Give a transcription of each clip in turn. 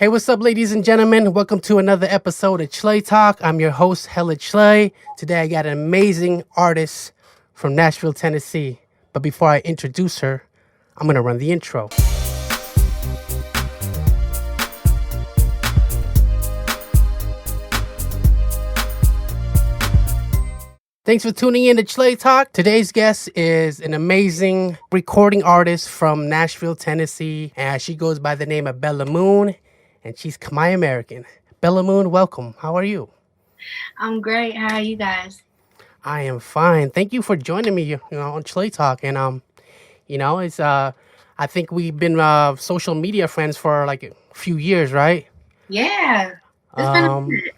Hey, what's up, ladies and gentlemen? Welcome to another episode of Chluy Talk. I'm your host, Hella Chluy. Today I got an amazing artist from Nashville, Tennessee. But before I introduce her, I'm going to run the intro. Thanks for tuning in to Chluy Talk. Today's guest is an amazing recording artist from Nashville, Tennessee. And she goes by the name of Bella Moon. And she's Khmer American. Bella Moon, welcome. How are you? I'm great. How are you guys? I am fine. Thank you for joining me, on Chluy Talk. And it's I think we've been social media friends for like a few years, right? Yeah. It's been a Um, minute.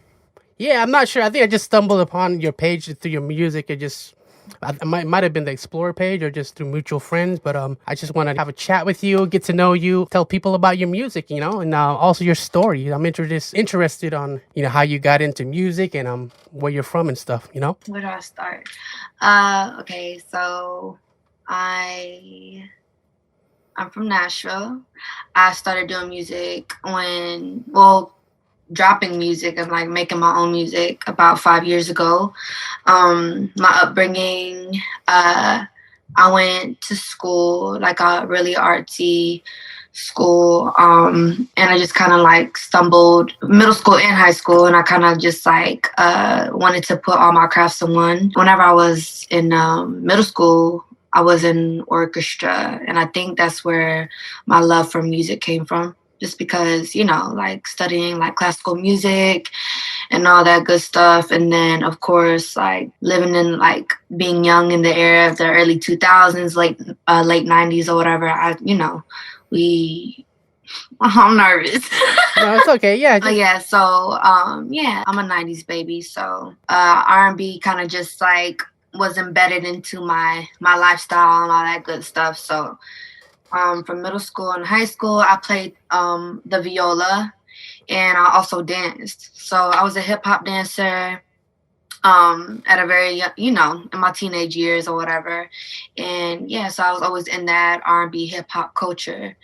yeah, I'm not sure. I think I just stumbled upon your page through your music. It might have been the Explorer page or just through mutual friends. But I just want to have a chat with you, get to know you, tell people about your music, and also your story. I'm interested on how you got into music and where you're from and stuff. Where do I start? Okay, so I I'm from Nashville. I started doing music dropping music and like making my own music about 5 years ago. My upbringing, I went to school, like a really artsy school, and I just kind of like stumbled middle school and high school, and I kind of just like wanted to put all my crafts in one. Whenever I was in middle school, I was in orchestra, and I think that's where my love for music came from. Just because, like studying like classical music and all that good stuff. And then, of course, like living in like being young in the era of the early 2000s, late 90s or whatever. We, I'm nervous. No, it's okay. Yeah, But yeah, so yeah, I'm a 90s baby. So R&B kind of just like was embedded into my lifestyle and all that good stuff. So from middle school and high school, I played the viola, and I also danced. So I was a hip hop dancer at a very, in my teenage years or whatever. And yeah, so I was always in that R&B hip hop culture,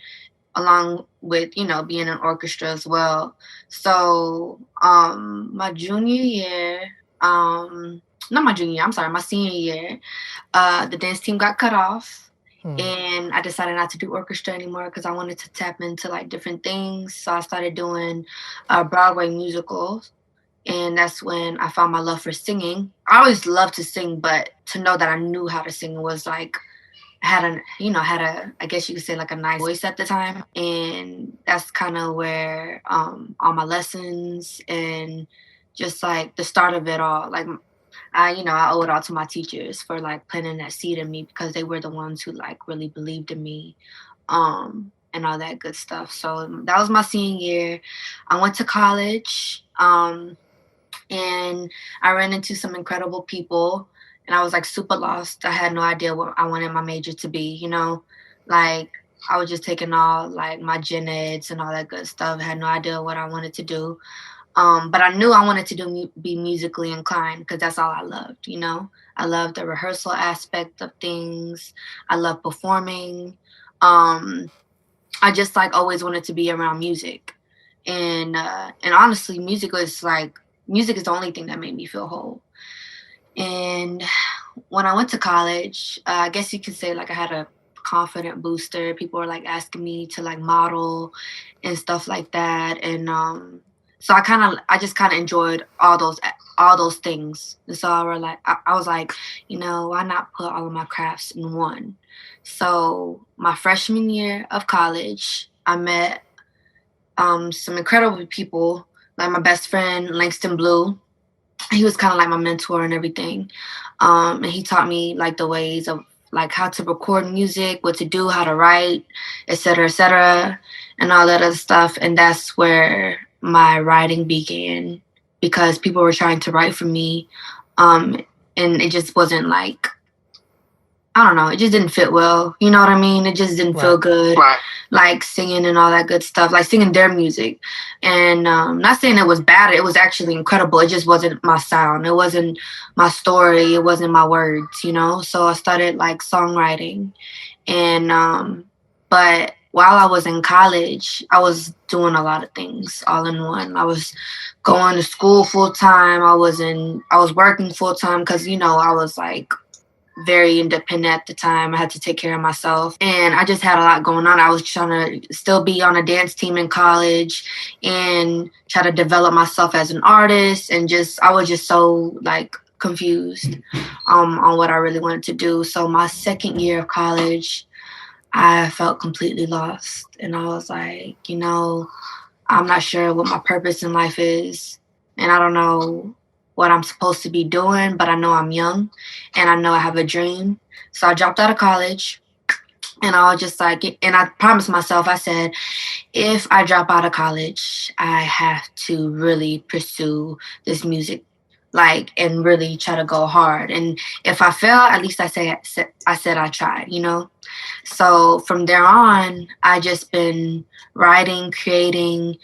along with, being an orchestra as well. So my junior year, not my junior year, I'm sorry, my senior year, the dance team got cut off. And I decided not to do orchestra anymore because I wanted to tap into like different things. So I started doing Broadway musicals, and that's when I found my love for singing. I always loved to sing, but to know that I knew how to sing was like I guess you could say like a nice voice at the time. And that's kind of where all my lessons and just like the start of it all, like I owe it all to my teachers for like planting that seed in me, because they were the ones who like really believed in me, and all that good stuff. So that was my senior year. I went to college, and I ran into some incredible people, and I was like super lost. I had no idea what I wanted my major to be, like I was just taking all like my gen eds and all that good stuff. I had no idea what I wanted to do. But I knew I wanted to be musically inclined because that's all I loved, I loved the rehearsal aspect of things. I love performing. I just like always wanted to be around music. And honestly, music is the only thing that made me feel whole. And when I went to college, I guess you could say like I had a confident booster. People were like asking me to like model and stuff like that. And so I just kind of enjoyed all those things. And so I was like, why not put all of my crafts in one? So my freshman year of college, I met some incredible people, like my best friend, Langston Blue. He was kind of like my mentor and everything. And he taught me like the ways of like how to record music, what to do, how to write, et cetera, and all that other stuff. And that's where my writing began, because people were trying to write for me. And it just wasn't like, I don't know, it just didn't fit well. You know what I mean? It just didn't feel good. Right. Like singing and all that good stuff, like singing their music. And not saying it was bad, it was actually incredible. It just wasn't my sound. It wasn't my story. It wasn't my words, So I started like songwriting. And but while I was in college, I was doing a lot of things all in one. I was going to school full time. I was working full time because, I was like very independent at the time. I had to take care of myself, and I just had a lot going on. I was trying to still be on a dance team in college and try to develop myself as an artist, and I was just so like confused on what I really wanted to do. So my second year of college, I felt completely lost, and I was like, I'm not sure what my purpose in life is, and I don't know what I'm supposed to be doing, but I know I'm young and I know I have a dream. So I dropped out of college, and I was just like, and I promised myself, I said, if I drop out of college, I have to really pursue this music, like, and really try to go hard. And if I fail, at least I said I tried. So from there on, I just been writing, creating,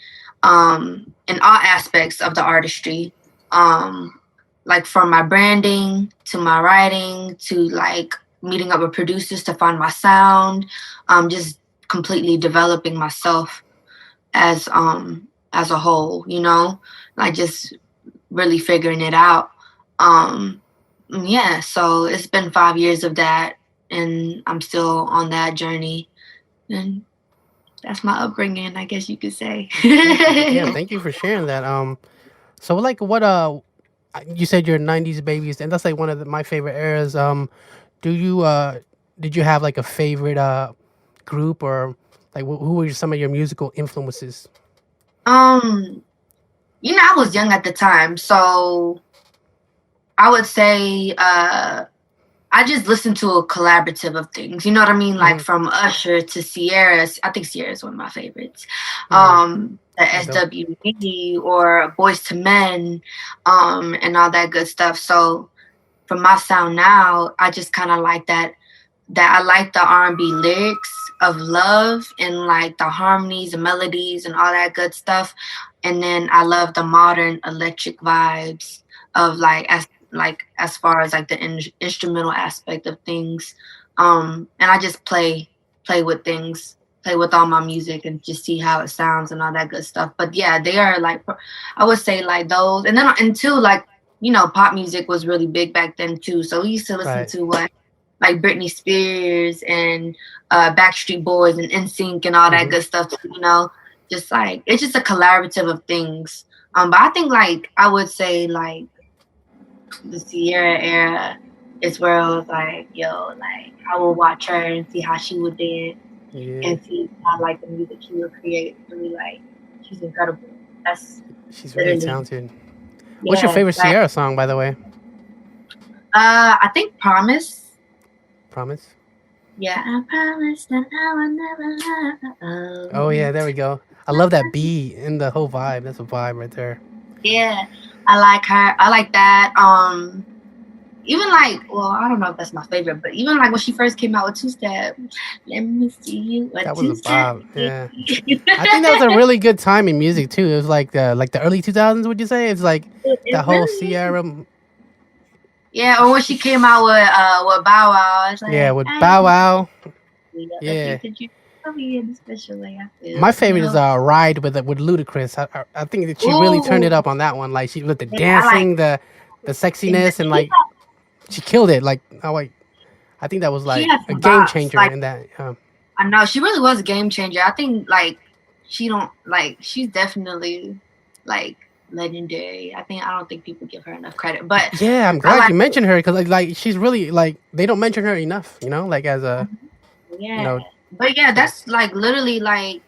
in all aspects of the artistry, like from my branding to my writing to like meeting up with producers to find my sound, just completely developing myself as a whole, like just really figuring it out. Yeah, so it's been 5 years of that, and I'm still on that journey, and that's my upbringing, I guess you could say. Yeah, thank you for sharing that. So like what you said you're '90s babies, and that's like one of my favorite eras. Do you did you have like a favorite group, or like who were some of your musical influences? um I was young at the time, so I would say I just listened to a collaborative of things. You know what I mean? Like Hmm. from Usher to Sierra. I think Sierra is one of my favorites. Hmm. The Dope. SWV or Boys to Men, and all that good stuff. So for my sound now, I just kind of like that I like the R&B lyrics of love and like the harmonies and melodies and all that good stuff. And then I love the modern electric vibes of as far as like the instrumental aspect of things. And I just play with things, play with all my music and just see how it sounds and all that good stuff. But yeah, they are like, I would say like those. And then and too, like, pop music was really big back then too. So we used to listen Right. to like Britney Spears and Backstreet Boys and NSYNC and all that Hmm. good stuff. Just like it's just a collaborative of things. But I think like I would say like the Sierra era is where I was like, yo, like I will watch her and see how she would dance Yeah, and see how like the music she would create. Really like she's incredible. That's she's really literally talented. What's your yeah. favorite Like Sierra song, by the way? I think Promise. Promise. Yeah, I promise that I will never Oh love. yeah, there we go. I love that beat and the whole vibe. That's a vibe right there. Yeah, I like her. I like that. Even like, well, I don't know if that's my favorite, but even like when she first came out with Two Step, let me see you a That was two a step. vibe. Yeah. I think that was a really good time in music too. It was like the early 2000s. Would you say it's like It that whole really is. Sierra? Yeah, or when she came out with Bow Wow, it's Yeah, like with I Bow Wow. let me Yeah, put you in a special way. I my feel, favorite is Ride with Ludacris. I think that she really turned it Ooh, up on that one. Like she with the yeah, I like dancing, the sexiness, and like she killed it. Like oh wait, I think that was she like had a some game bops. changer Like in that. I know she really was a game changer. I think like she don't like she's definitely like legendary. I don't think people give her enough credit, but Yeah, I'm I glad like you mentioned her because like she's really like they don't mention her enough. You know, like as a you yeah. know But yeah, for the that's like literally like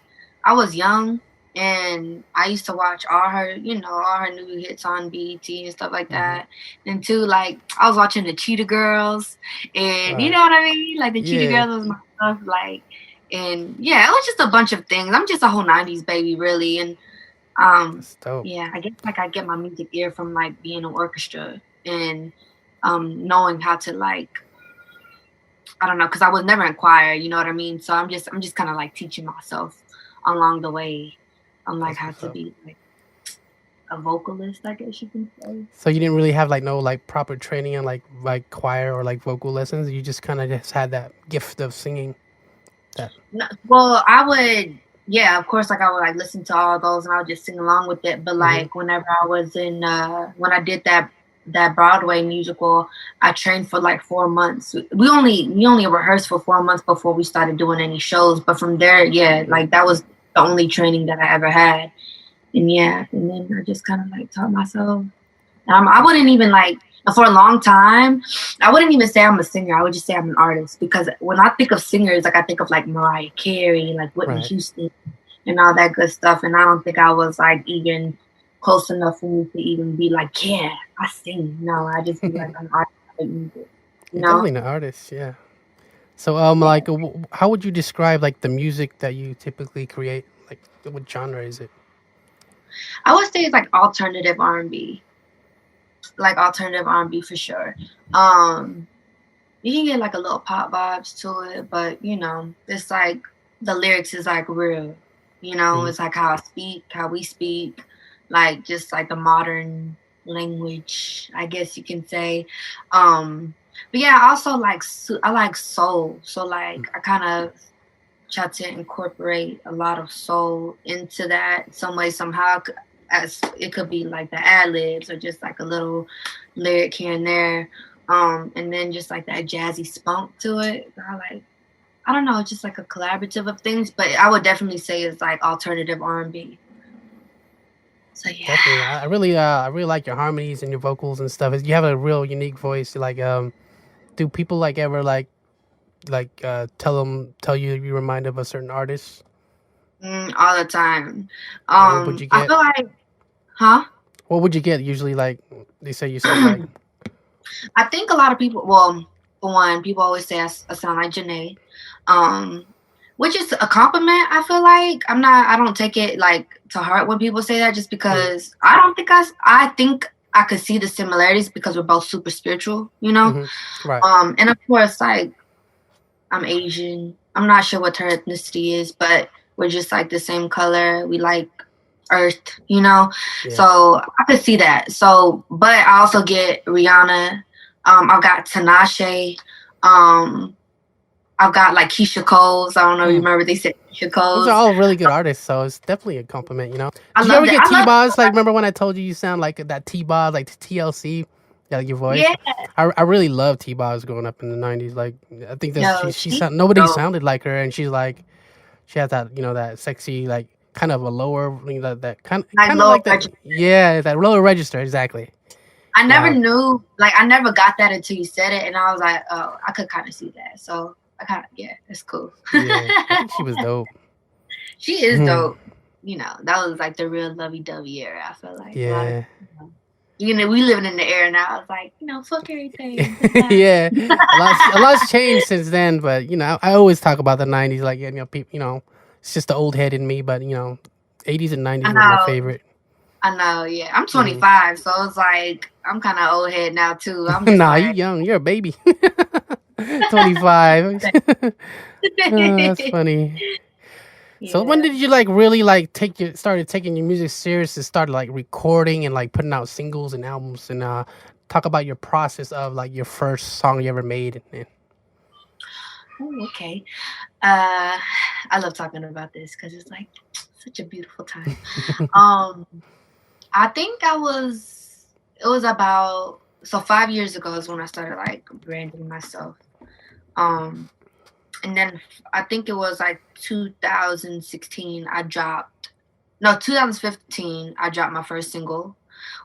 I was young and I used to watch all her new hits on BET and stuff like hmm that. And too, like I was watching the Cheetah Girls and you right. know what I mean? Like the Cheetah Yeah, Girls was my stuff, like and yeah, it was just a bunch of things. I'm just a whole nineties baby really. And that's dope. yeah, I guess like I get my music ear from like being an orchestra and knowing how to like I don't know, because I was never in choir, you know what I mean? So I'm just kind of like teaching myself along the way on like That's how what's to up. be like a vocalist, I guess you can say. So you didn't really have like no like proper training in like choir or like vocal lessons. You just kind of just had that gift of singing. That. No, well, I would, yeah, of course, like I would like listen to all those and I would just sing along with it. But like whenever I was in, when I did that Broadway musical, I trained for like 4 months. We only rehearsed for 4 months before we started doing any shows. But from there, yeah, like that was the only training that I ever had. And yeah, and then I just kind of like taught myself. I wouldn't even like, for a long time, I wouldn't even say I'm a singer. I would just say I'm an artist, because when I think of singers, like I think of like Mariah Carey, like Whitney Houston, and all that good stuff. And I don't think I was like even close enough for me to even be like, yeah, I sing. No, I just be like an artist. I make music, you know? Definitely an artist, yeah. So, like, how would you describe like the music that you typically create? Like, what genre is it? I would say it's like alternative R&B. Like alternative R&B for sure. You can get like a little pop vibes to it, but you know, it's like the lyrics is like real. You know, it's like how I speak, how we speak, like just like the modern language, I guess you can say. But yeah, I also like I like soul, so like I kind of try to incorporate a lot of soul into that some way somehow, as it could be like the ad libs or just like a little lyric here and there, and then just like that jazzy spunk to it. I don't know, it's just like a collaborative of things, but I would definitely say it's like alternative R&B. So yeah, definitely. I really like your harmonies and your vocals and stuff. You have a real unique voice. Like, do people like ever tell you you remind of a certain artist? all the time. What would you I get? feel like, huh? What would you get usually? Like they say you sound like. I think a lot of people. Well, for one, people always say I sound like Janae, which is a compliment. I feel like I don't take it like to heart when people say that, just because I don't think I think I could see the similarities because we're both super spiritual, you know. Right. And of course, like I'm Asian. I'm not sure what her ethnicity is, but we're just like the same color. We like earth, you know. Yeah. So I could see that. So, but I also get Rihanna. I've got Tinashe. I've got like Keisha Coles. I don't know. You remember they said Keisha Coles? Those are all really good artists, so it's definitely a compliment. You know. I Did you ever get T-Boz? Like, remember when I told you sound like that T-Boz, like TLC? Yeah, like your voice. Yeah. I really loved T-Boz growing up in the '90s. Like, I think that nobody sounded like her, and she's like, she has that, you know, that sexy, like kind of a lower, you know, that kind of like that. Register. Yeah, that lower register, exactly. I never knew, like I never got that until you said it, and I was like, oh, I could kind of see that. So I kind of, yeah, that's cool. Yeah, I think she was dope. She is dope. You know, that was like the real lovey-dovey era, I feel like. Yeah. You know, we living in the era now. It's like, you know, fuck everything. Yeah, a lot's changed since then. But you know, I always talk about the '90s. Like, you know, people, you know, it's just the old head in me. But you know, '80s and '90s were my favorite. I know. Yeah, I'm 25, so it's like I'm kind of old head now too. I'm just nah, you young. You're a baby. 25. Oh, that's funny. Yeah. So when did you like really like started taking your music serious and started like recording and like putting out singles and albums, and talk about your process of like your first song you ever made? Oh, okay. I love talking about this because it's like such a beautiful time. I think it was about 5 years ago is when I started like branding myself. And then I think it was like 2015, I dropped my first single,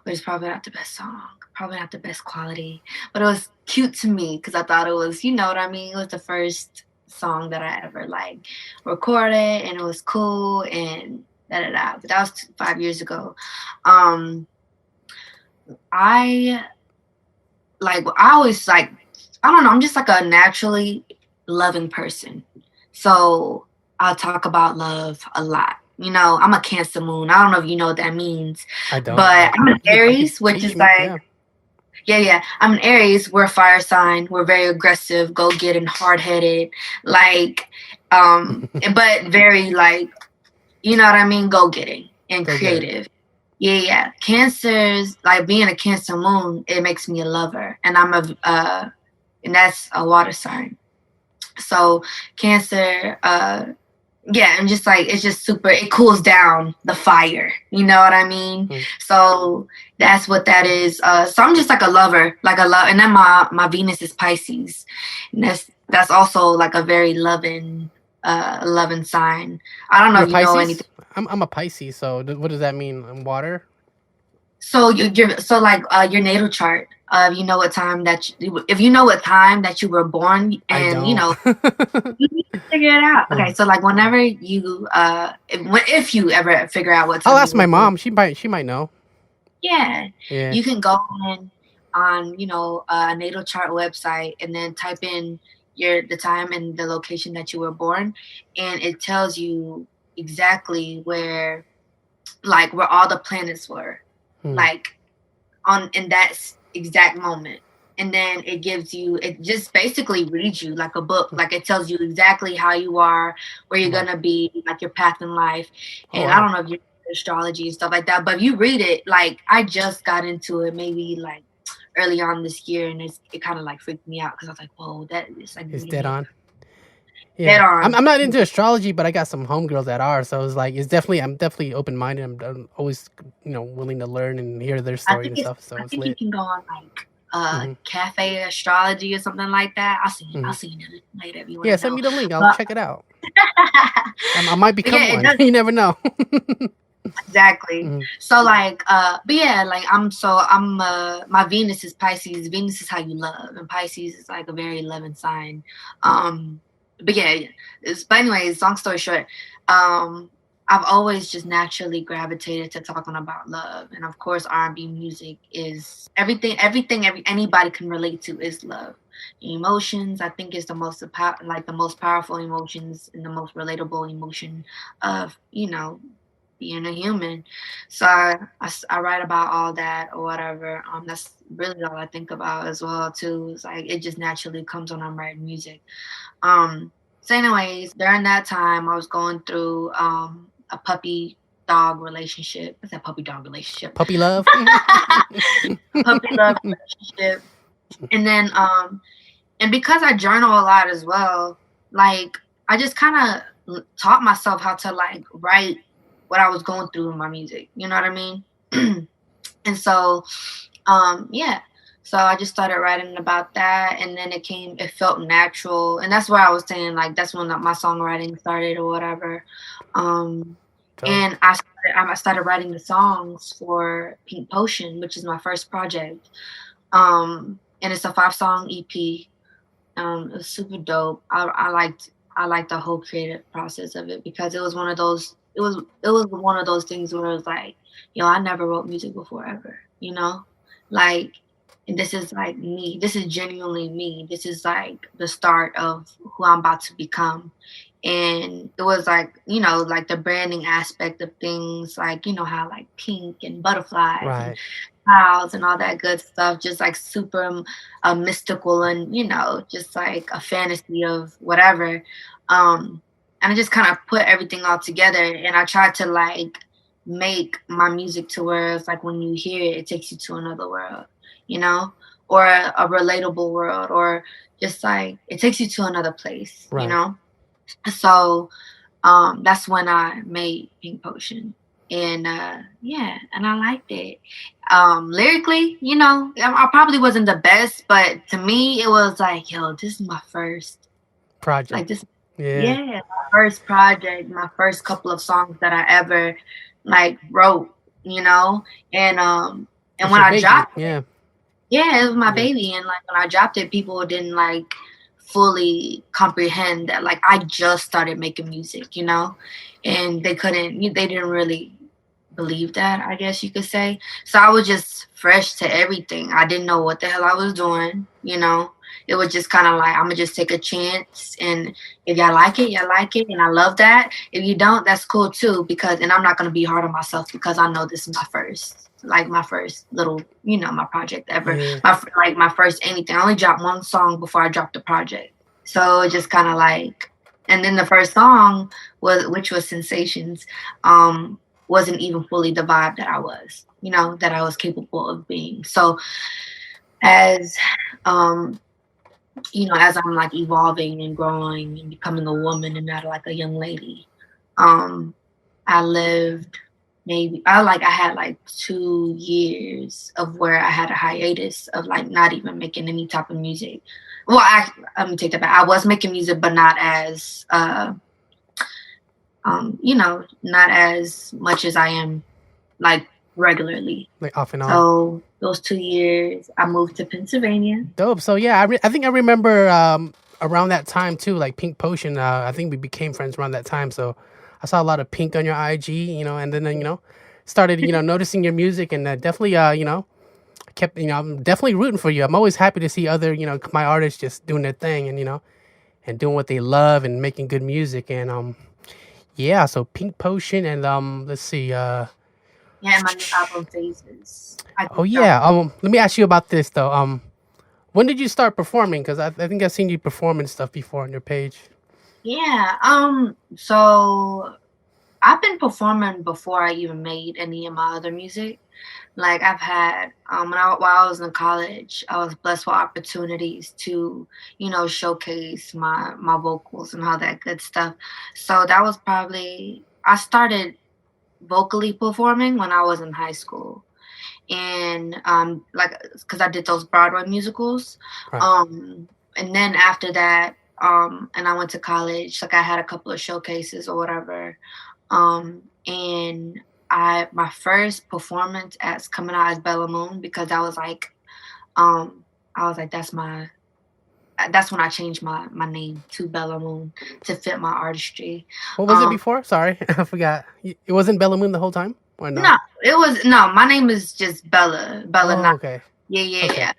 which is probably not the best song, probably not the best quality, but it was cute to me because I thought it was, you know what I mean? It was the first song that I ever like recorded, and it was cool and da-da-da. But that was 5 years ago. I always like, I don't know, I'm just like a naturally loving person. So I'll talk about love a lot. You know, I'm a Cancer moon. I don't know if you know what that means. I don't. But I'm an Aries, which is like, yeah. I'm an Aries. We're a fire sign. We're very aggressive, go-getting, hard-headed, like, but very like, you know what I mean, go-getting and creative. Yeah. Cancers, like being a Cancer moon, it makes me a lover, and and that's a water sign. So Cancer, yeah, and just like it's just super, it cools down the fire, you know what I mean? So that's what that is. So I'm just like a lover, like a love, and then my Venus is Pisces, and that's also like a very loving sign. I don't know You're a if you know anything. Pisces? I'm a Pisces, so what does that mean? Water? So so like your natal chart. You know what time that if you know what time that you were born, I and don't. you need to figure it out. Okay, so like whenever you if you ever figure out what I'll time you ask were my born, mom. She might know. yeah, Yeah. you can go on a natal chart website and then type in the time and the location that you were born, and it tells you exactly where all the planets were, like on in that exact moment. And then it just basically reads you like a book. Like it tells you exactly how you are, where you're gonna be, like your path in life. Oh, And I wow. don't know if you're into astrology and stuff like that, but if you read it, like I just got into it maybe like early on this year, and it kind of like freaked me out because I was like, whoa, that is like It's reading dead it on. dead Yeah, I'm on. I'm not into astrology, but I got some homegirls that are. So it's like I'm definitely open minded. I'm always willing to learn and hear their stories and stuff. So I it's think you lit. can go on like Hmm. cafe astrology or something like that. I'll Hmm. see you later if you want Yeah, to send know. me the link. I'll But check it out. I might but become yeah, it one. does You never know. exactly. Hmm. So like but yeah, like I'm my Venus is Pisces. Venus is how you love, and Pisces is like a very loving sign. But yeah, but anyways, long story short, um I've always just naturally gravitated to talking about love, and of course R&B music is anybody can relate to is love. Emotions, I think, is the the most powerful emotions and the most relatable emotion of being a human. So I write about all that or whatever. That's really all I think about as well too. It's like it just naturally comes when I'm writing music. So anyways, during that time I was going through a puppy dog relationship. What's that puppy dog relationship? Puppy love. A puppy love relationship. And then and because I journal a lot as well, like I just kind of taught myself how to like write what I was going through in my music. You know what I mean? And so, yeah. So I just started writing about that, and then it felt natural, and that's where I was saying like that's when my songwriting started or whatever. Um, Dope. and I started writing the songs for Pink Potion, which is my first project. And it's a 5-song EP. It was super dope. I liked the whole creative process of it because it was one of those. It was one of those things where it was like, yo, I never wrote music before ever. Like, and this is like me. This is genuinely me. This is like the start of who I'm about to become. And it was like, like the branding aspect of things, like how like pink and butterflies and Right. clouds and all that good stuff, just like super mystical and just like a fantasy of whatever. And I just kind of put everything all together, and I tried to like make my music to where it's like when you hear it, it takes you to another world, you know, or a relatable world, or just like it takes you to another place, Right. So that's when I made Pink Potion. And yeah, and I liked it. Lyrically, I probably wasn't the best, but to me it was like, yo, this is my first, like Project. this, Yeah. yeah, my first project, my first couple of songs that I ever like wrote, and and It's when your I baby. dropped Yeah. yeah, it was my Yeah. baby, and like when I dropped it, people didn't like fully comprehend that like I just started making music, and they didn't really believe that, I guess you could say. So I was just fresh to everything. I didn't know what the hell I was doing, It was just kind of like I'm gonna just take a chance, and if y'all like it, y'all like it, and I love that. If you don't, that's cool too, and I'm not gonna be hard on myself because I know this is my first little, my project ever, Yeah. my first anything. I only dropped one song before I dropped the project, so it just kind of like, and then the first song which was Sensations, wasn't even fully the vibe that I was, that I was capable of being. So as um as I'm like evolving and growing and becoming a woman and not like a young lady. Um, I lived I had like 2 years of where I had a hiatus of like not even making any type of music. Well, let me take that back. I was making music, but not as not as much as I am like regularly. Like off and on. So those 2 years, I moved to Pennsylvania. Dope. So yeah, I think I remember around that time too, like Pink Potion. I think we became friends around that time. So I saw a lot of Pink on your IG, and then started noticing your music, and definitely kept I'm definitely rooting for you. I'm always happy to see other my artists just doing their thing and and doing what they love and making good music and yeah. So Pink Potion and let's see Yeah, my new album Phases. oh yeah, let me ask you about this though. When did you start performing? Because I think I've seen you perform and stuff before on your page. Yeah. So I've been performing before I even made any of my other music. Like I've had while I was in college, I was blessed with opportunities to, showcase my vocals and all that good stuff. So that was probably I started vocally performing when I was in high school. And like because I did those Broadway musicals. Right. And then after that, and I went to college, like I had a couple of showcases or whatever. And my first performance as coming out as Bella Moon, because I was like that's when I changed my name to Bella Moon to fit my artistry. What was it before? Sorry, I forgot. It wasn't Bella Moon the whole time, or no? No, it was my name is just Bella. Bella. Oh, okay. Yeah. Okay.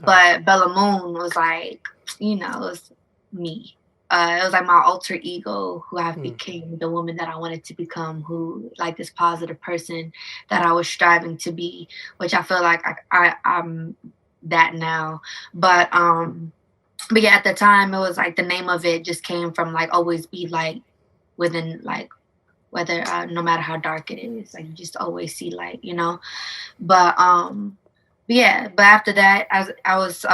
But Bella Moon was like, it was me. It was like my alter ego who I became the woman that I wanted to become, who like this positive person that I was striving to be, which I feel like I'm that now. But yeah, at the time it was like the name of it just came from like always be like within like whether no matter how dark it is, like you just always see light, But yeah, but after that, I was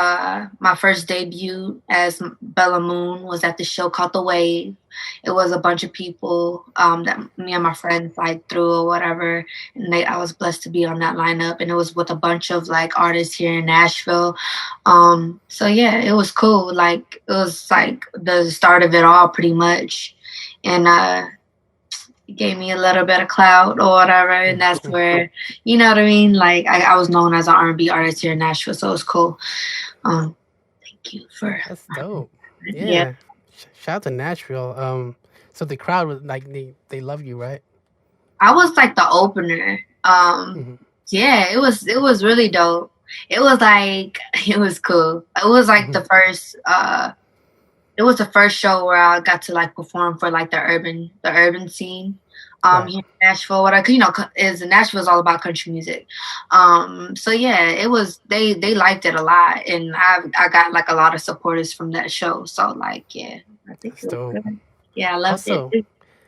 my first debut as Bella Moon was at the show called The Wave. It was a bunch of people that me and my friends like threw or whatever, and I was blessed to be on that lineup, and it was with a bunch of like artists here in Nashville. So yeah, it was cool. Like it was like the start of it all, pretty much, and gave me a little bit of clout or whatever, and that's where you know what I mean. Like I was known as an R&B artist here in Nashville, so it was cool. Thank you for that's dope. Yeah. Shout out to Nashville. So the crowd was like they love you, right? I was like the opener. Yeah, it was really dope. It was like it was cool. It was like the first. It was the first show where I got to like perform for like the urban scene here in Nashville. Is Nashville is all about country music. So yeah, it was they liked it a lot, and I got like a lot of supporters from that show. So like yeah, I think it was good. Yeah, I loved it.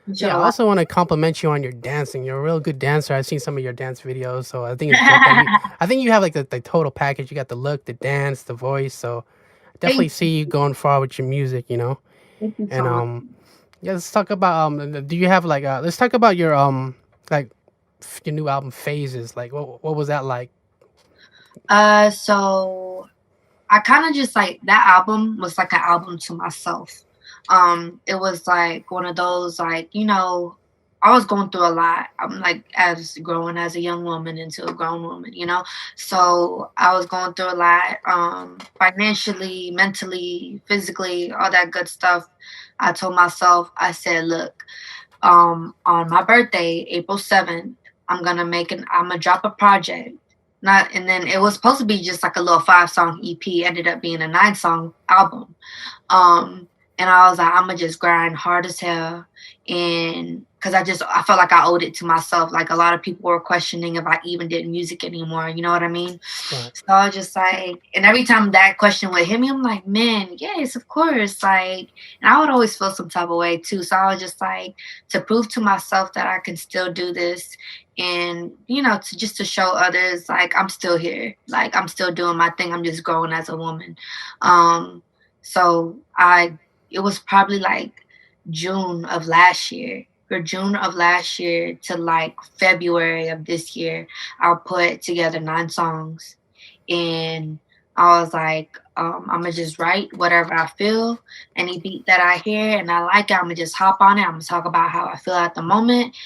Yeah, I also want to compliment you on your dancing. You're a real good dancer. I've seen some of your dance videos, so I think it's I think you have like the total package. You got the look, the dance, the voice. So definitely see you going far with your music, Thank you so much. Yeah, let's talk about do you have like let's talk about your like your new album Phases. Like what was that like? So I kind of just like that album was like an album to myself. It was like one of those like, I was going through a lot. I'm like as growing as a young woman into a grown woman, So I was going through a lot, financially, mentally, physically, all that good stuff. I told myself, I said, look, on my birthday, April 7th, I'm gonna drop a project. And then it was supposed to be just like a little 5-song EP, ended up being a 9-song album. And I was like, I'm gonna just grind hard as hell. And because I felt like I owed it to myself. Like a lot of people were questioning if I even did music anymore. You know what I mean? Right. So I was just like, and every time that question would hit me, I'm like, man, yes, of course. Like, and I would always feel some type of way too. So I was just like, to prove to myself that I can still do this, and to just to show others like I'm still here, like I'm still doing my thing. I'm just growing as a woman. So it was probably like June of last year, or June of last year to like February of this year, I put together 9 songs. And I was like, I'm gonna just write whatever I feel, any beat that I hear and I like it, I'm gonna just hop on it. I'm gonna talk about how I feel at the moment,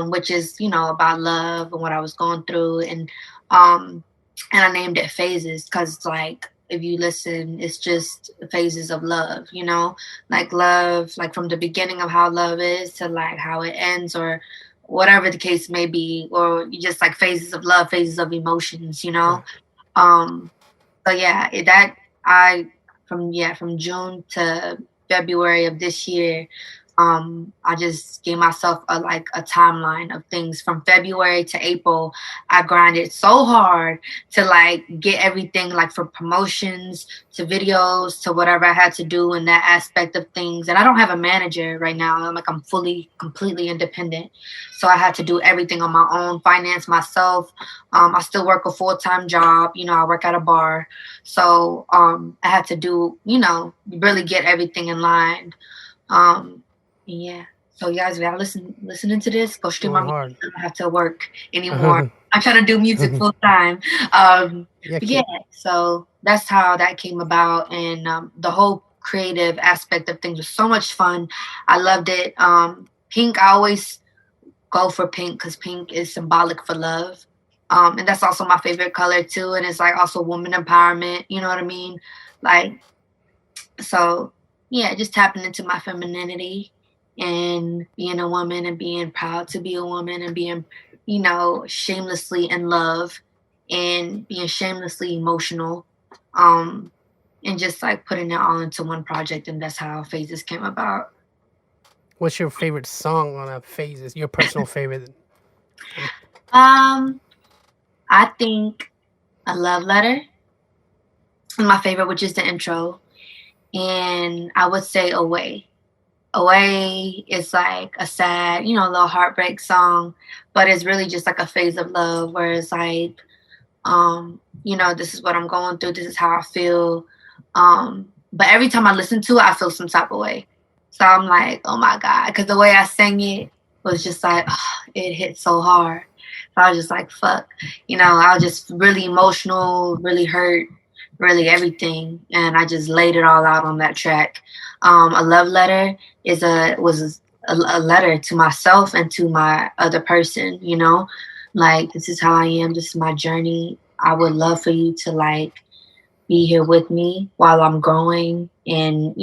which is, about love and what I was going through. And I named it Phases because, like, if you listen, it's just phases of love, like love, like from the beginning of how love is to like how it ends, or whatever the case may be, or you just like phases of love, phases of emotions. um so yeah, from June to February of this year, I just gave myself a timeline of things. From February to April, I grinded so hard to like get everything, like from promotions to videos to whatever I had to do in that aspect of things. And I don't have a manager right now. I'm fully, completely independent. So I had to do everything on my own, finance myself. I still work a full-time job. I work at a bar. So I had to do, really get everything in line. Yeah. So you guys, if y'all listening to this, go stream my Going music. hard. I don't have to work anymore. I'm trying to do music full time. Yeah. But yeah, so that's how that came about, and the whole creative aspect of things was so much fun. I loved it. Pink, I always go for pink because pink is symbolic for love. And that's also my favorite color too. And it's like also woman empowerment. You know what I mean? Like, so yeah, just tapping into my femininity and being a woman and being proud to be a woman and being, shamelessly in love and being shamelessly emotional. Um, and just like putting it all into one project. And that's how Phases came about. What's your favorite song on Phases? Your personal favorite? Um, I think A Love Letter is my favorite, which is the intro. And I would say Away. Away is like a sad, little heartbreak song, but it's really just like a phase of love where it's like, this is what I'm going through, this is how I feel. But every time I listen to it, I feel some type of way. So I'm like, oh my God, because the way I sang it was just like, it hit so hard. So I was just like, fuck, I was just really emotional, really hurt, really everything, and I just laid it all out on that track. A Love Letter was a letter to myself and to my other person. Like, this is how I am. This is my journey. I would love for you to like be here with me while I'm growing, and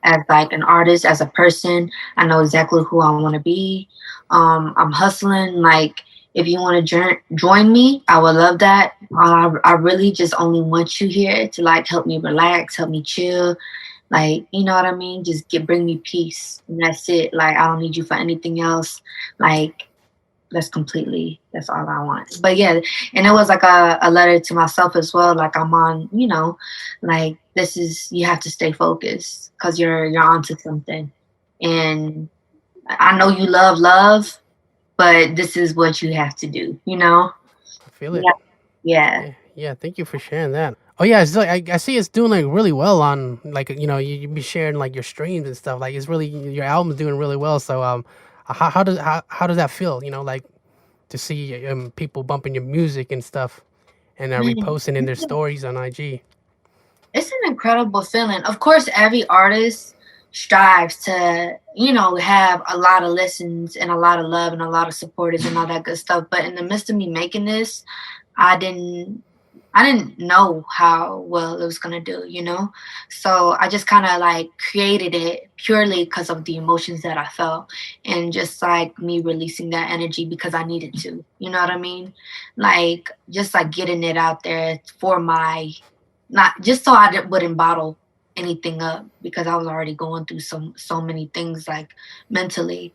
as like an artist, as a person, I know exactly who I want to be. I'm hustling. Like, if you want to join me, I would love that. I really just only want you here to like help me relax, help me chill. Like, you know what I mean? Just bring me peace. And that's it. Like, I don't need you for anything else. Like, that's all I want. But yeah, and it was like a letter to myself as well. Like, I'm on, like, you have to stay focused because you're onto something. And I know you love, but this is what you have to do, I feel it. Yeah. Yeah. Yeah. Thank you for sharing that. Oh yeah, it's like I see it's doing like really well on like you be sharing like your streams and stuff. Like it's really your album's doing really well. So how does that feel? Like to see people bumping your music and stuff and Man, reposting in their stories on IG. it's an incredible feeling. Of course, every artist strives to, have a lot of listens and a lot of love and a lot of supporters and all that good stuff. But in the midst of me making this, I didn't know how well it was gonna do, So I just kind of like created it purely because of the emotions that I felt, and just like me releasing that energy because I needed to. You know what I mean? Like, just like getting it out there for not just so I wouldn't bottle anything up because I was already going through so many things like mentally.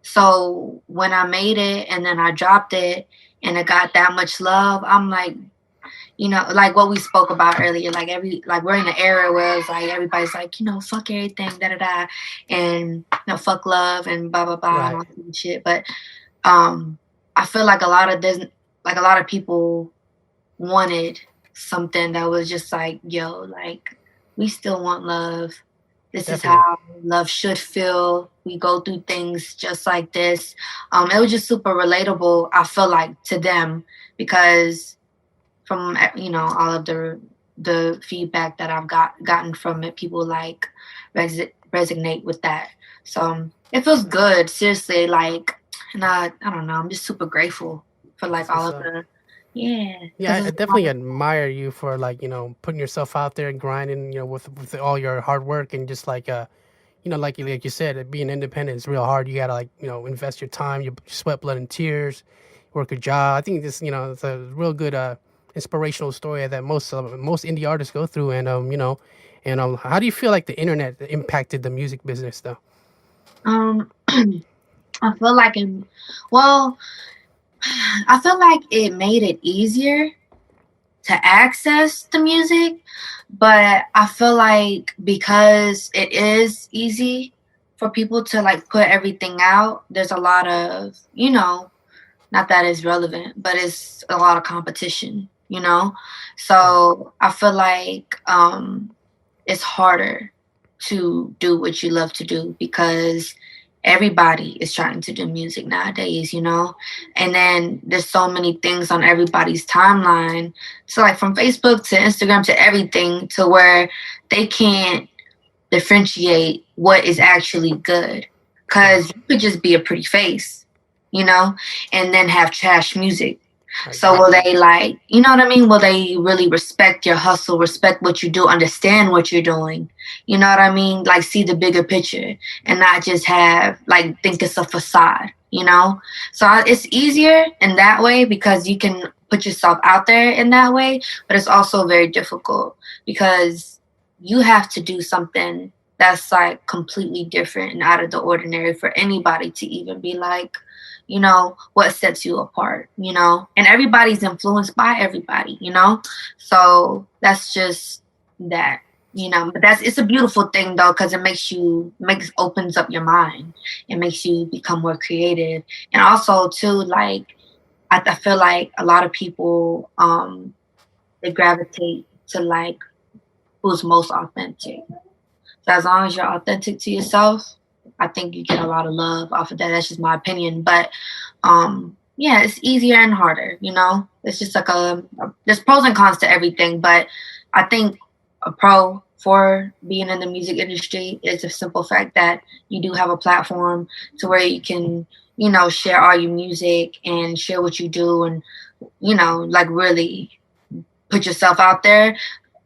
So when I made it and then I dropped it and it got that much love, I'm like, like what we spoke about earlier, like we're in an era where it's like everybody's like, fuck everything, da da da, and fuck love and blah blah blah and all that shit. But I feel like a lot of people wanted something that was just like, yo, like we still want love. This Definitely. is how love should feel. We go through things just like this. It was just super relatable, I feel like, to them because from all of the feedback that I've gotten from it, people like resonate with that. So it feels good, seriously. Like, and I don't know, I'm just super grateful for like all of the I definitely admire you for like putting yourself out there and grinding with all your hard work and just like like you said, being independent is real hard. You gotta like invest your time, your sweat, blood, and tears, work a job. I think this it's a real good inspirational story that most indie artists go through. And how do you feel like the internet impacted the music business though? I feel like I feel like it made it easier to access the music, but I feel like because it is easy for people to like put everything out, there's a lot of, not that it's relevant, but it's a lot of competition, So I feel like it's harder to do what you love to do because everybody is trying to do music nowadays, and then there's so many things on everybody's timeline, so like from Facebook to Instagram to everything, to where they can't differentiate what is actually good, because you could just be a pretty face, and then have trash music. So will they like, you know what I mean? Will they really respect your hustle, respect what you do, understand what you're doing? You know what I mean? Like see the bigger picture and not just think it's a facade, So it's easier in that way because you can put yourself out there in that way, but it's also very difficult because you have to do something that's like completely different and out of the ordinary for anybody to even be like, what sets you apart, and everybody's influenced by everybody, so that's just that, but it's a beautiful thing though, because it opens up your mind. It makes you become more creative. And also too, like, I feel like a lot of people, they gravitate to like who's most authentic. So as long as you're authentic to yourself, I think you get a lot of love off of that. That's just my opinion. But it's easier and harder, It's just like there's pros and cons to everything. But I think a pro for being in the music industry is the simple fact that you do have a platform to where you can, share all your music and share what you do and, like really put yourself out there.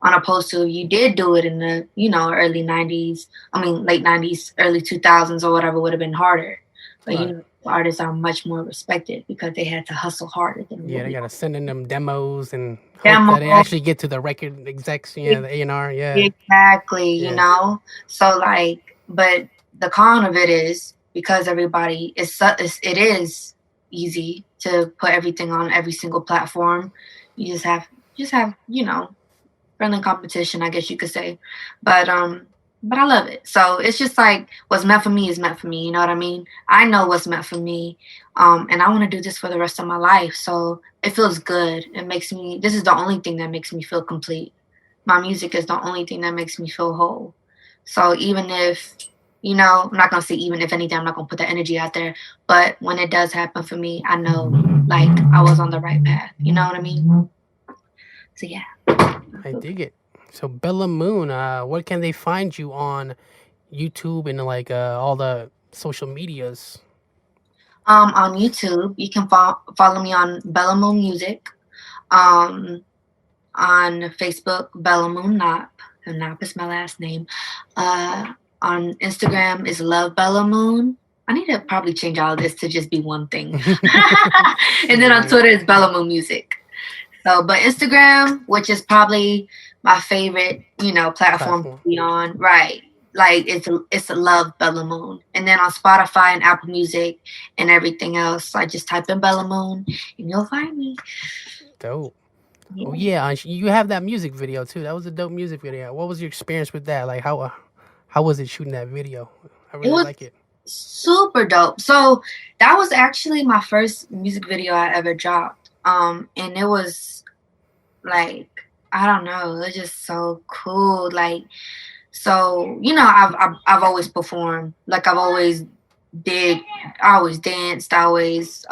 On opposed to if you did do it in the, early 90s, late 90s, early 2000s or whatever, would have been harder. But, artists are much more respected because they had to hustle harder. They got to send in them demos and hope that they actually get to the record execs, the A&R, Exactly, So, like, but the con of it is because it is easy to put everything on every single platform. You just have, friendly competition, I guess you could say. But I love it. So it's just like what's meant for me is meant for me. You know what I mean? I know what's meant for me. And I want to do this for the rest of my life. So it feels good. This is the only thing that makes me feel complete. My music is the only thing that makes me feel whole. So even if, I'm not going to say even if anything, I'm not going to put that energy out there. But when it does happen for me, I know like I was on the right path. You know what I mean? So yeah. I dig it. So Bella Moon, where can they find you on YouTube and like all the social medias? On YouTube, you can follow me on Bella Moon Music. On Facebook, Bella Moon Nop. And Nop is my last name. On Instagram is Love Bella Moon. I need to probably change all of this to just be one thing. And then on Twitter is Bella Moon Music. So, but Instagram, which is probably my favorite, platform to Platform. be on, right? Like it's a love Bella Moon, and then on Spotify and Apple Music and everything else, I just type in Bella Moon and you'll find me. Dope. Yeah. Oh yeah, you have that music video too. That was a dope music video. What was your experience with that? Like how was it shooting that video? I It really was like it. super dope. So that was actually my first music video I ever dropped. And it was like, I don't know, it was just so cool. Like, so I've always performed. Like I always danced. I always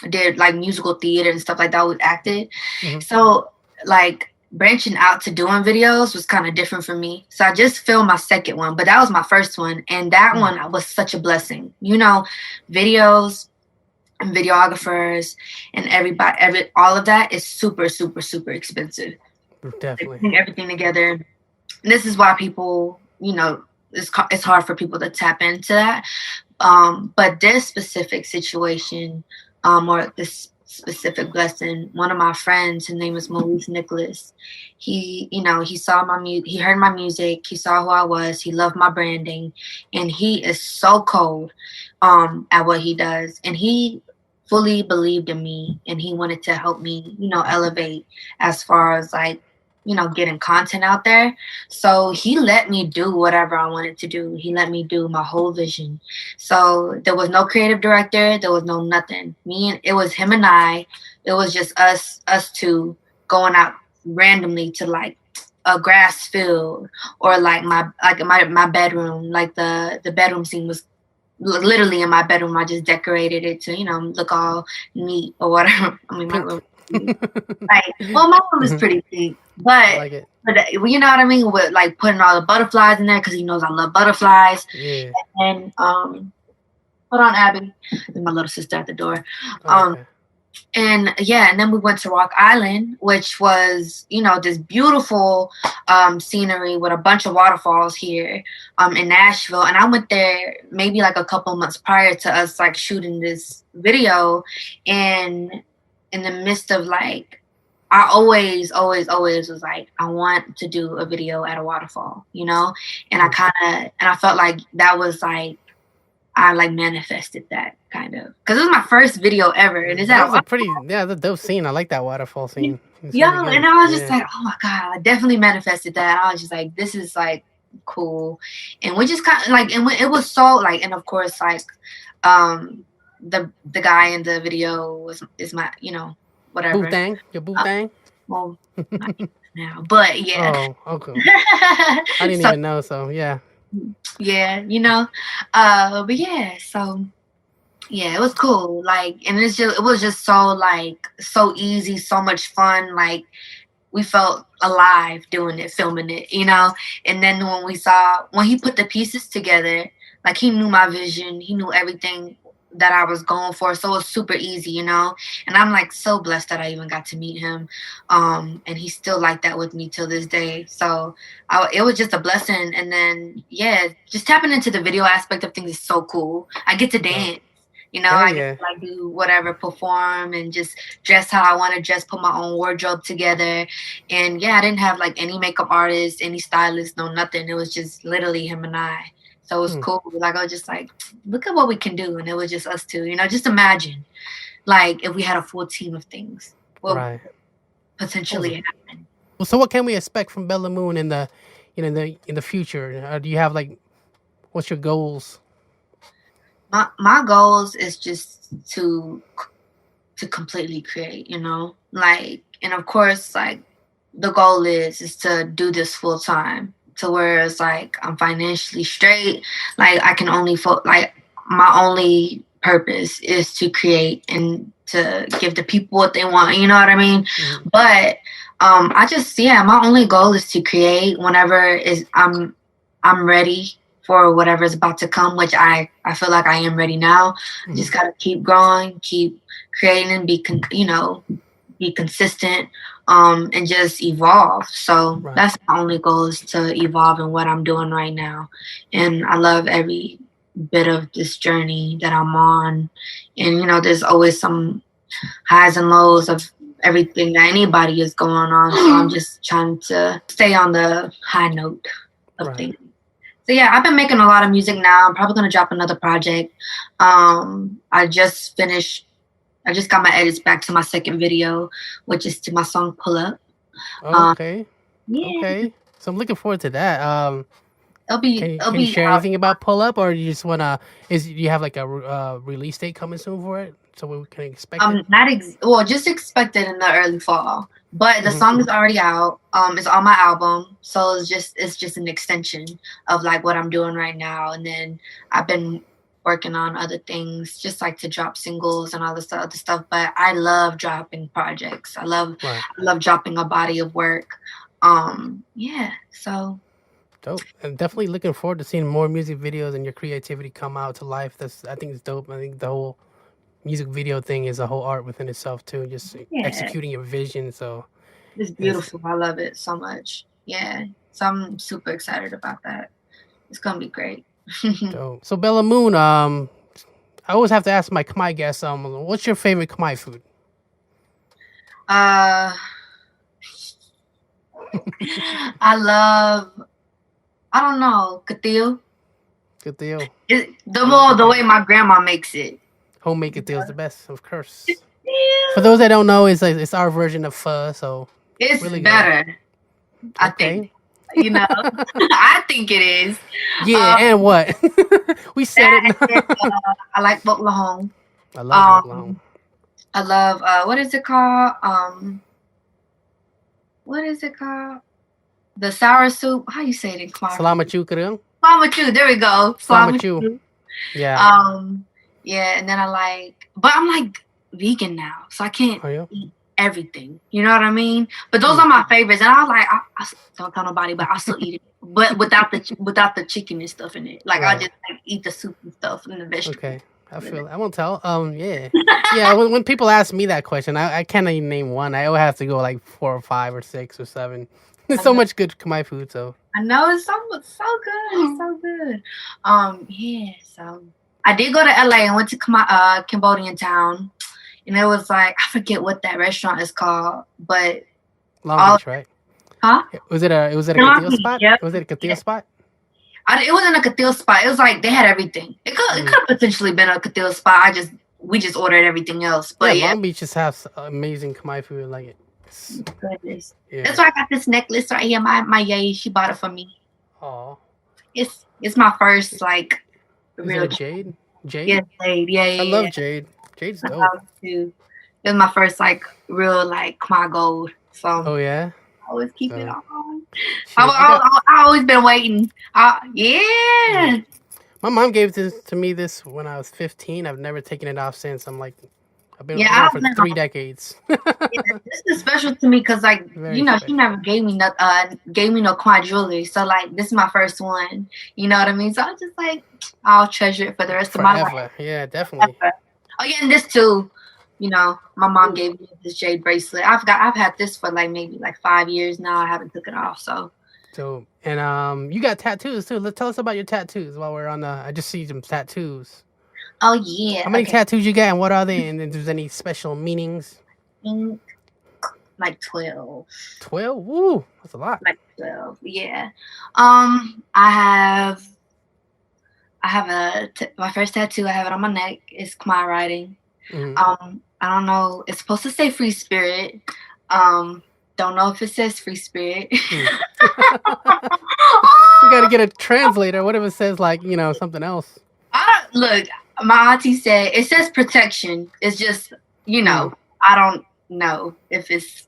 did like musical theater and stuff like that. I always acted. Hmm. So like branching out to doing videos was kind of different for me. So I just filmed my second one, but that was my first one, and that one was such a blessing. Videos and videographers and all of that is super, super, super expensive. Definitely. Putting everything together. This is why people, it's hard for people to tap into that. But this specific situation, or this specific blessing, one of my friends, his name is Maurice Nicholas. He saw he heard my music, he saw who I was, he loved my branding, and he is so cold, at what he does, and he fully believed in me, and he wanted to help me, elevate as far as like, getting content out there. So he let me do whatever I wanted to do. He let me do my whole vision. So there was no creative director. There was no nothing. It was him and I. It was just us two going out randomly to like a grass field, or like my bedroom. Like the bedroom scene was literally in my bedroom. I just decorated it to, look all neat or whatever. I mean, my room. My room is pretty pink, but I like it. but you know what I mean, with like putting all the butterflies in there because he knows I love butterflies. Yeah. And hold on, Abby, there's my little sister at the door. Okay. And then we went to Rock Island, which was, this beautiful scenery with a bunch of waterfalls here in Nashville. And I went there maybe like a couple months prior to us like shooting this video, and in the midst of like, I always was like, I want to do a video at a waterfall, and I felt like that was like, I like manifested that kind of, because it was my first video ever, and it's that was the dope scene. I like that waterfall scene. Yeah, and I was just like, oh my god, I definitely manifested that. I was just like, this is like cool, and we just kind of like, and it was so like, and of course like, the guy in the video is my, whatever. Boo thang, your boo thang. Well, not now, but yeah. Oh, okay. I didn't even know. So yeah. Yeah, but yeah, so yeah, it was cool. Like, and it was just so like so easy, so much fun. Like, we felt alive doing it, filming it, And then when he put the pieces together, like he knew my vision, he knew everything that I was going for, so it was super easy, And I'm like so blessed that I even got to meet him, and he's still like that with me till this day. So it was just a blessing. And then just tapping into the video aspect of things is so cool. I get to dance. I get to like do whatever, perform, and just dress how I want to dress, put my own wardrobe together. And I didn't have like any makeup artist, any stylist, no nothing. It was just literally him and I. So it was cool. Like, I was just like, look at what we can do. And it was just us two, just imagine like if we had a full team of things, what would potentially happen. Well, so what can we expect from Bella Moon in the in the future? Do you have like, what's your goals? My goals is just to completely create, like, and of course, like the goal is to do this full time, to where it's like I'm financially straight. Like, I can only like my only purpose is to create and to give the people what they want. You know what I mean? Mm-hmm. But I just my only goal is to create whenever I'm ready for whatever's about to come, which I feel like I am ready now. Mm-hmm. Just gotta keep growing, keep creating, be consistent, and just evolve. So that's my only goal, is to evolve in what I'm doing right now. And I love every bit of this journey that I'm on. And, there's always some highs and lows of everything that anybody is going on. So I'm just trying to stay on the high note of things. So yeah, I've been making a lot of music now. I'm probably gonna drop another project. I just got my edits back to my second video, which is to my song "Pull Up." Okay. Yeah. Okay. So I'm looking forward to that. Can It'll you be share out. anything about Pull Up, or you just wanna? You have like a release date coming soon for it, so we can expect it? Well, just expect it in the early fall. But the song is already out. It's on my album, so it's just an extension of like what I'm doing right now. And then I've been working on other things, just like to drop singles and all this other stuff. But I love dropping projects. I love dropping a body of work. Yeah. So. Dope. I'm definitely looking forward to seeing more music videos and your creativity come out to life. I think it's dope. I think the whole music video thing is a whole art within itself too. Just executing your vision. So it's beautiful. I love it so much. Yeah. So I'm super excited about that. It's gonna be great. Dope. So Bella Moon, I always have to ask my Khmer guests, what's your favorite Khmer food? I don't know, katil. Katil. The way my grandma makes it. Homemade katil is the best, of course. For those that don't know, it's our version of pho, so it's really better. Good. I think. I think it is. Yeah, and what? We said it. I like boklahong. I love boklahong. I love what is it called? The sour soup. How you say it in Khmer? Salamachu karang. Salamachu. There we go. Salamachu. Yeah. Yeah, and then but I'm like vegan now, so I can't eat everything. You know what I mean? But those are my favorites, and I don't tell nobody, but I still eat it. But without the chicken and stuff in it. Like I just eat the soup and stuff and the vegetables. Okay. I won't tell. Yeah. Yeah, when people ask me that question, I can't even name one. I always have to go like 4 or 5 or 6 or 7. There's so much good Khmer food, so. I know it's so good. It's so good. Yeah, so I did go to LA and went to Cambodian town. And it was like, I forget what that restaurant is called, but Long Beach, right? Huh? Was it a katil spot? Yep. Was it a katil spot? It wasn't a katil spot. It was like they had everything. It could have potentially been a katil spot. We just ordered everything else. But Long Beach just has amazing Khmer food, like it. Goodness. Yeah. That's why I got this necklace right here. My yay, she bought it for me. Oh. It's my first like real jade. Jade? Yeah, jade. Yeah. I love jade. Jade's dope. Too. It was my first like real like Khmer gold. So oh yeah. I always keep it on. I always been waiting. Yeah. My mom gave this to me when I was 15. I've never taken it off since. I'm like, I've been around for 3 decades. This is special to me because, like, she never gave me no Khmer jewelry. So, like, this is my first one. You know what I mean? So I'm just like, I'll treasure it for the rest of my life. Yeah, definitely. Oh yeah, and this too. My mom gave me this jade bracelet. I've had this for like maybe like 5 years now. I haven't took it off. So and you got tattoos too. Let's tell us about your tattoos while we're on. I just see some tattoos. Oh yeah. How many tattoos you got, and what are they? And if there's any special meanings? Like 12. 12? Woo, that's a lot. Like 12. Yeah. I have my first tattoo. I have it on my neck. It's Khmer writing. Mm-hmm. I don't know. It's supposed to say free spirit. Don't know if it says free spirit. You gotta get a translator. What if it says like, something else? Look, my auntie said it says protection. It's just, I don't know if it's,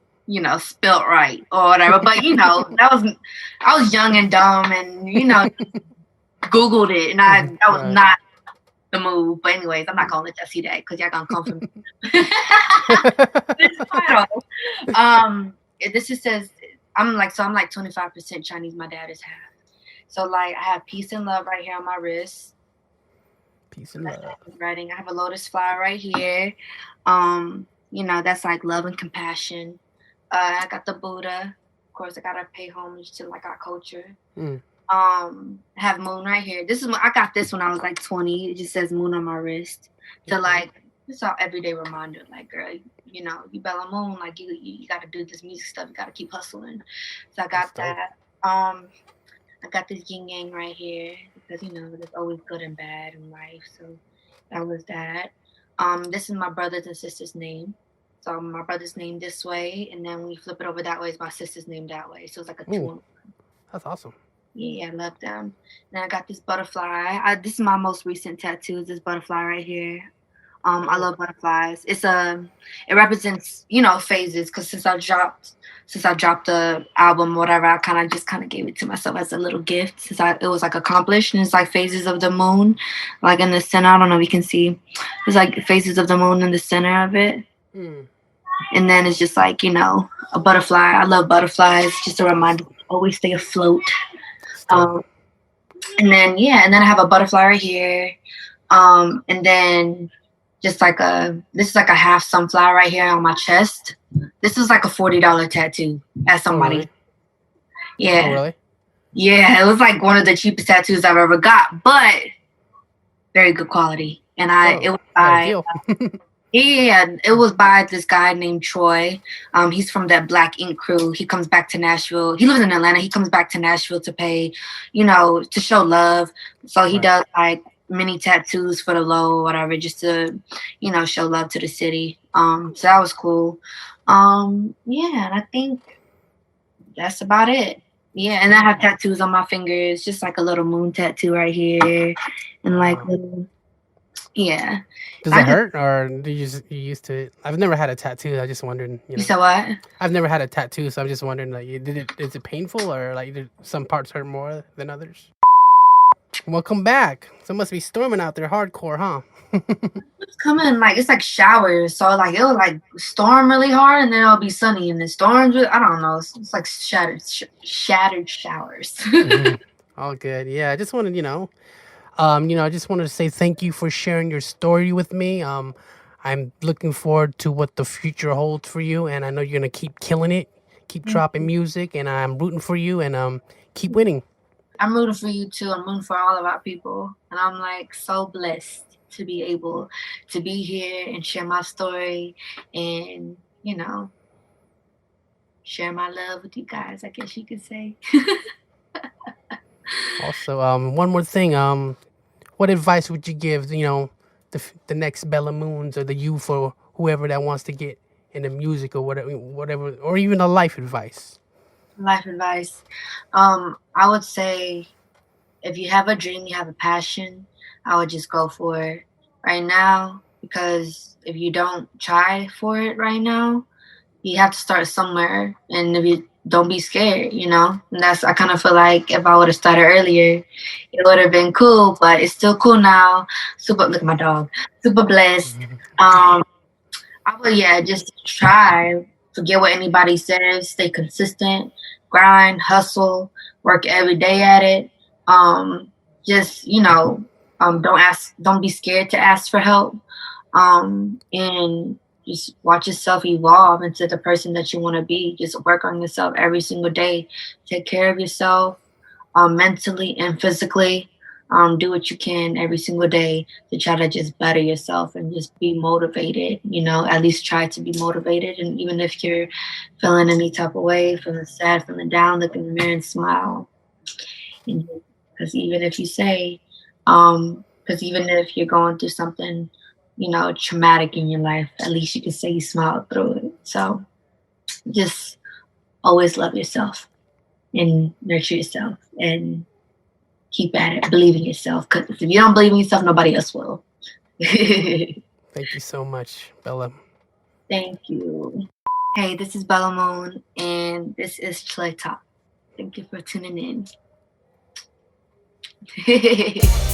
spelt right or whatever. But I was young and dumb and, Googled it and that was not the move. But anyways, I'm not gonna let y'all see that because y'all gonna come for me. This just says I'm like 25% Chinese. My dad is half. So like I have peace and love right here on my wrist. Peace and love. Writing. I have a lotus flower right here. That's like love and compassion. I got the Buddha. Of course, I gotta pay homage to like our culture. I have moon right here. I got this when I was like 20. It just says moon on my wrist to like It's our everyday reminder, like, girl, you Bella Moon, like you got to do this music stuff. You got to keep hustling. So I That's got dope. that. I got this yin yang right here because there's always good and bad in life. So that was that. This is my brothers and sisters' name. So my brother's name this way, and then when you flip it over that way, it's my sister's name that way. So it's like a Ooh, two. that's awesome. Yeah, I love them. Then I got this butterfly. This is my most recent tattoo. This butterfly right here. I Oh, love butterflies. It represents phases. Because since I dropped the album, whatever, I kind of gave it to myself as a little gift. It was like accomplished, and it's like phases of the moon, like in the center. I don't know if you can see. It's like phases of the moon in the center of it, mm, and then it's just like a butterfly. I love butterflies. Just a that's reminder to always stay afloat. that's dope. Um, and then I have a butterfly right here. And then this is like a half sunflower right here on my chest. This is like a $40 tattoo at Oh, somebody. really? Oh, Yeah. really? Yeah, it was like one of the cheapest tattoos I've ever got, but very good quality. And Oh, it was you got a by deal. it was by this guy named Troy. He's from that Black Ink crew. He comes back to Nashville. He lives in Atlanta. He comes back to Nashville to pay, to show love. So he Right. does like mini tattoos for the low or whatever, just to, show love to the city. So that was cool. Yeah, and I think that's about it. Yeah, and I Cool. have tattoos on my fingers, just like a little moon tattoo right here, and like Wow. little, yeah. Does I it just hurt, or do you used to it? I've never had a tattoo. I just wondering. You said what? I've never had a tattoo, so I'm just wondering. Like, is it painful, or like did some parts hurt more than others? Welcome back. So it must be storming out there, hardcore, huh? It's coming like it's like showers, so like it'll like storm really hard, and then it'll be sunny, and then storms. I don't know. It's like shattered showers. Mhm. All good. Yeah, I just wanted, I just wanted to say thank you for sharing your story with me. I'm looking forward to what the future holds for you, and I know you're gonna keep killing it, keep dropping music, and I'm rooting for you, and keep winning. I'm rooting for you too. I'm rooting for all of our people, and I'm like so blessed to be able to be here and share my story, and share my love with you guys. I guess you could say. Also, one more thing. What advice would you give, the next Bella Moons or the youth or whoever that wants to get into music or whatever, or even a life advice? Life advice. I would say if you have a dream, you have a passion, I would just go for it right now, because if you don't try for it right now, you have to start somewhere. And if you don't be scared, and I kind of feel like if I would have started earlier, it would have been cool, but it's still cool now. Super, look at my dog, super blessed. I would, yeah, just try. Forget what anybody says. Stay consistent, grind, hustle, work every day at it. Just don't be scared to ask for help. And just watch yourself evolve into the person that you want to be. Just work on yourself every single day. Take care of yourself, mentally and physically. Do what you can every single day to try to just better yourself and just be motivated. At least try to be motivated. And even if you're feeling any type of way, feeling sad, feeling down, look in the mirror and smile. Because even if you say, because even if you're going through something, traumatic in your life, at least you can say you smiled through it. So just always love yourself and nurture yourself and keep at it. Believe in yourself. Because if you don't believe in yourself, nobody else will. Thank you so much, Bella. Thank you. Hey, this is Bella Moon, and this is Chluy Talk. Thank you for tuning in.